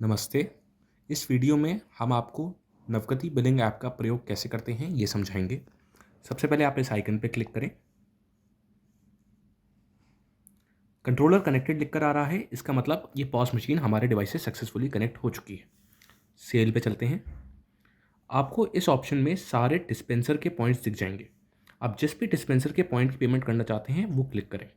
नमस्ते। इस वीडियो में हम आपको नवगति बिलिंग ऐप का प्रयोग कैसे करते हैं ये समझाएंगे। सबसे पहले आप इस आइकन पर क्लिक करें। कंट्रोलर कनेक्टेड लिखकर आ रहा है, इसका मतलब ये पॉस मशीन हमारे डिवाइस से सक्सेसफुली कनेक्ट हो चुकी है। सेल पे चलते हैं। आपको इस ऑप्शन में सारे डिस्पेंसर के पॉइंट्स दिख जाएंगे। आप जिस भी डिस्पेंसर के पॉइंट की पेमेंट करना चाहते हैं वो क्लिक करें।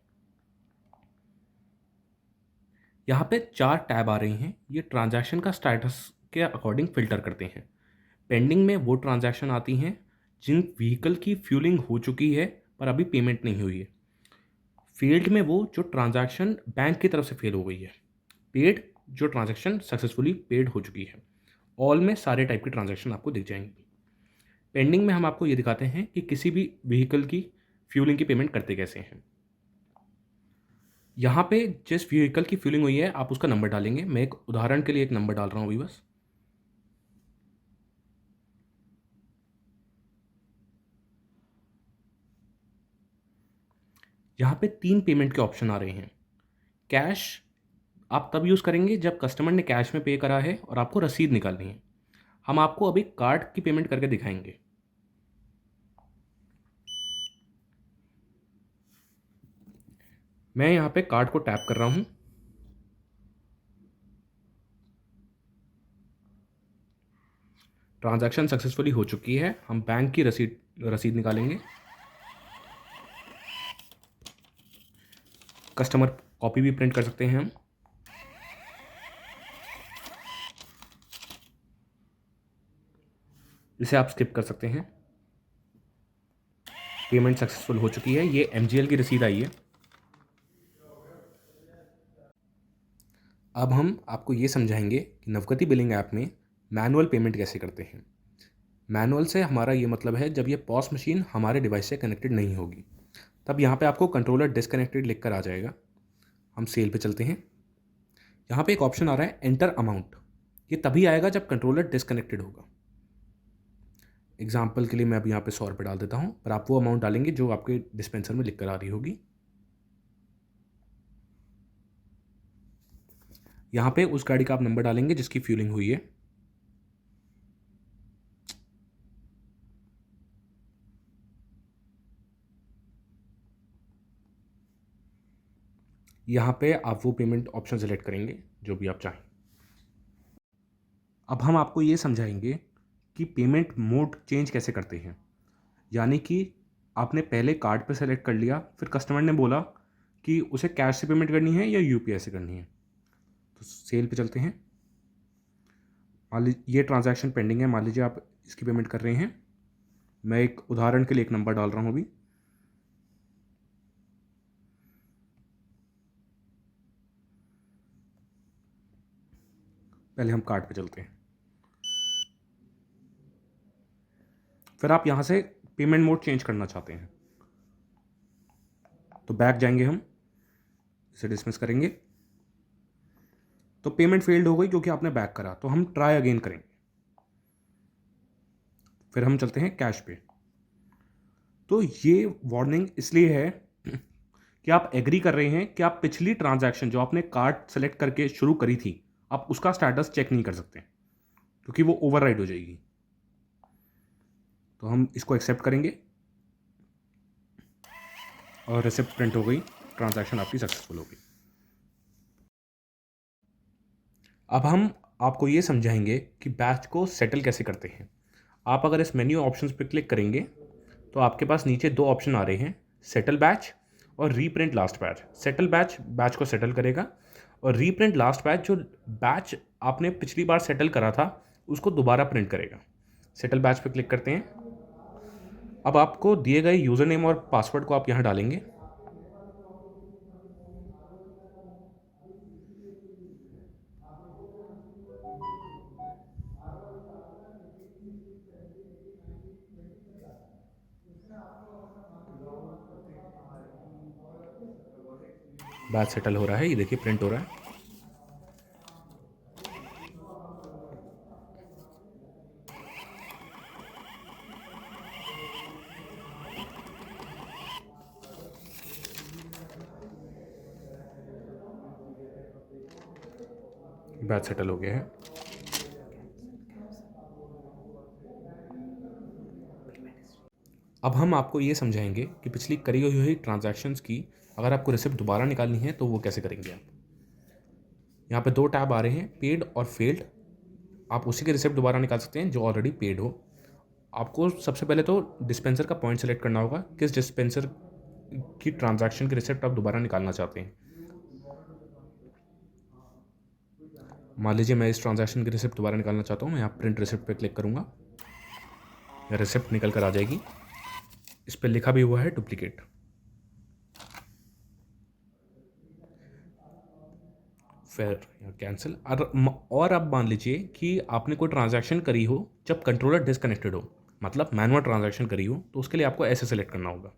यहाँ पे 4 टैब आ रही हैं। ये ट्रांजैक्शन का स्टेटस के अकॉर्डिंग फ़िल्टर करते हैं। पेंडिंग में वो ट्रांजैक्शन आती हैं जिन व्हीकल की फ्यूलिंग हो चुकी है पर अभी पेमेंट नहीं हुई है। फेल्ड में वो जो ट्रांजैक्शन बैंक की तरफ से फेल हो गई है। पेड जो ट्रांजैक्शन सक्सेसफुली पेड हो चुकी है। ऑल में सारे टाइप की ट्रांजैक्शन आपको दिख जाएंगी। पेंडिंग में हम आपको ये दिखाते हैं कि किसी भी व्हीकल की फ्यूलिंग की पेमेंट करते कैसे हैं। यहाँ पे जिस व्हीकल की फ्यूलिंग हुई है आप उसका नंबर डालेंगे। मैं एक उदाहरण के लिए एक नंबर डाल रहा हूँ अभी बस। यहाँ पे 3 पेमेंट के ऑप्शन आ रहे हैं। कैश आप तब यूज़ करेंगे जब कस्टमर ने कैश में पे करा है और आपको रसीद निकालनी है। हम आपको अभी कार्ड की पेमेंट करके दिखाएंगे। मैं यहाँ पे कार्ड को टैप कर रहा हूँ। ट्रांजैक्शन सक्सेसफुली हो चुकी है। हम बैंक की रसीद निकालेंगे। कस्टमर कॉपी भी प्रिंट कर सकते हैं हम। इसे आप स्किप कर सकते हैं। पेमेंट सक्सेसफुल हो चुकी है। ये MGL की रसीद आई है। अब हम आपको ये समझाएंगे कि नवगति बिलिंग ऐप में मैनुअल पेमेंट कैसे करते हैं। मैनुअल से हमारा ये मतलब है जब ये पॉस मशीन हमारे डिवाइस से कनेक्टेड नहीं होगी, तब यहाँ पे आपको कंट्रोलर डिसकनेक्टेड लिख कर आ जाएगा। हम सेल पे चलते हैं। यहाँ पे एक ऑप्शन आ रहा है एंटर अमाउंट। ये तभी आएगा जब कंट्रोलर डिसकनेक्टेड होगा। एग्जाम्पल के लिए मैं अब यहाँ पे 100 रुपये डाल देता हूँ, पर आप वो अमाउंट डालेंगे जो आपके डिस्पेंसर में लिख कर आ रही होगी। यहाँ पे उस गाड़ी का आप नंबर डालेंगे जिसकी फ्यूलिंग हुई है। यहाँ पे आप वो पेमेंट ऑप्शन सेलेक्ट करेंगे जो भी आप चाहें। अब हम आपको ये समझाएंगे कि पेमेंट मोड चेंज कैसे करते हैं। यानी कि आपने पहले कार्ड पे सेलेक्ट कर लिया, फिर कस्टमर ने बोला कि उसे कैश से पेमेंट करनी है या UPI से करनी है। तो सेल पे चलते हैं। मान लीजिए ये ट्रांजैक्शन पेंडिंग है, मान लीजिए आप इसकी पेमेंट कर रहे हैं। मैं एक उदाहरण के लिए एक नंबर डाल रहा हूँ अभी। पहले हम कार्ड पे चलते हैं। फिर आप यहाँ से पेमेंट मोड चेंज करना चाहते हैं तो बैक जाएंगे, हम इसे डिसमिस करेंगे। तो पेमेंट फेल्ड हो गई क्योंकि आपने बैक करा, तो हम ट्राई अगेन करेंगे। फिर हम चलते हैं कैश पे। तो ये वार्निंग इसलिए है कि आप एग्री कर रहे हैं कि आप पिछली ट्रांजैक्शन जो आपने कार्ड सेलेक्ट करके शुरू करी थी, आप उसका स्टेटस चेक नहीं कर सकते क्योंकि वो ओवरराइड हो जाएगी। तो हम इसको एक्सेप्ट करेंगे और रिसिप्ट प्रिंट हो गई। ट्रांजैक्शन आपकी सक्सेसफुल हो गई। अब हम आपको ये समझाएंगे कि बैच को सेटल कैसे करते हैं। आप अगर इस मेन्यू ऑप्शंस पर क्लिक करेंगे तो आपके पास नीचे 2 ऑप्शन आ रहे हैं, सेटल बैच और reprint last batch. Settle batch batch को सेटल करेगा और रीप्रिंट लास्ट बैच जो बैच आपने पिछली बार सेटल करा था उसको दोबारा प्रिंट करेगा। सेटल बैच पे क्लिक करते हैं। अब आपको दिए गए यूज़र नेम और पासवर्ड को आप यहाँ डालेंगे। बैच सेटल हो रहा है, ये देखिए प्रिंट हो रहा है। बैच सेटल हो गया है। अब हम आपको ये समझाएंगे कि पिछली करी हुई ट्रांजैक्शंस की अगर आपको रिसिप्ट दोबारा निकालनी है तो वो कैसे करेंगे आप। यहाँ पे 2 टैब आ रहे हैं, पेड और फेल्ड। आप उसी के रिसिप्ट दोबारा निकाल सकते हैं जो ऑलरेडी पेड हो। आपको सबसे पहले तो डिस्पेंसर का पॉइंट सेलेक्ट करना होगा, किस डिस्पेंसर की ट्रांजैक्शन की रिसिप्ट आप दोबारा निकालना चाहते हैं। मान लीजिए मैं इस ट्रांजैक्शन की रिसिप्ट दोबारा निकालना चाहता हूँ। मैं यहाँ प्रिंट रिसिप्ट पे क्लिक करूँगा, रिसिप्ट निकल कर आ जाएगी। इस पर लिखा भी हुआ है डुप्लीकेट। फिर कैंसिल। और अब मान लीजिए कि आपने कोई ट्रांजैक्शन करी हो जब कंट्रोलर डिसकनेक्टेड हो, मतलब मैनुअल ट्रांजैक्शन करी हो, तो उसके लिए आपको ऐसे सेलेक्ट करना होगा।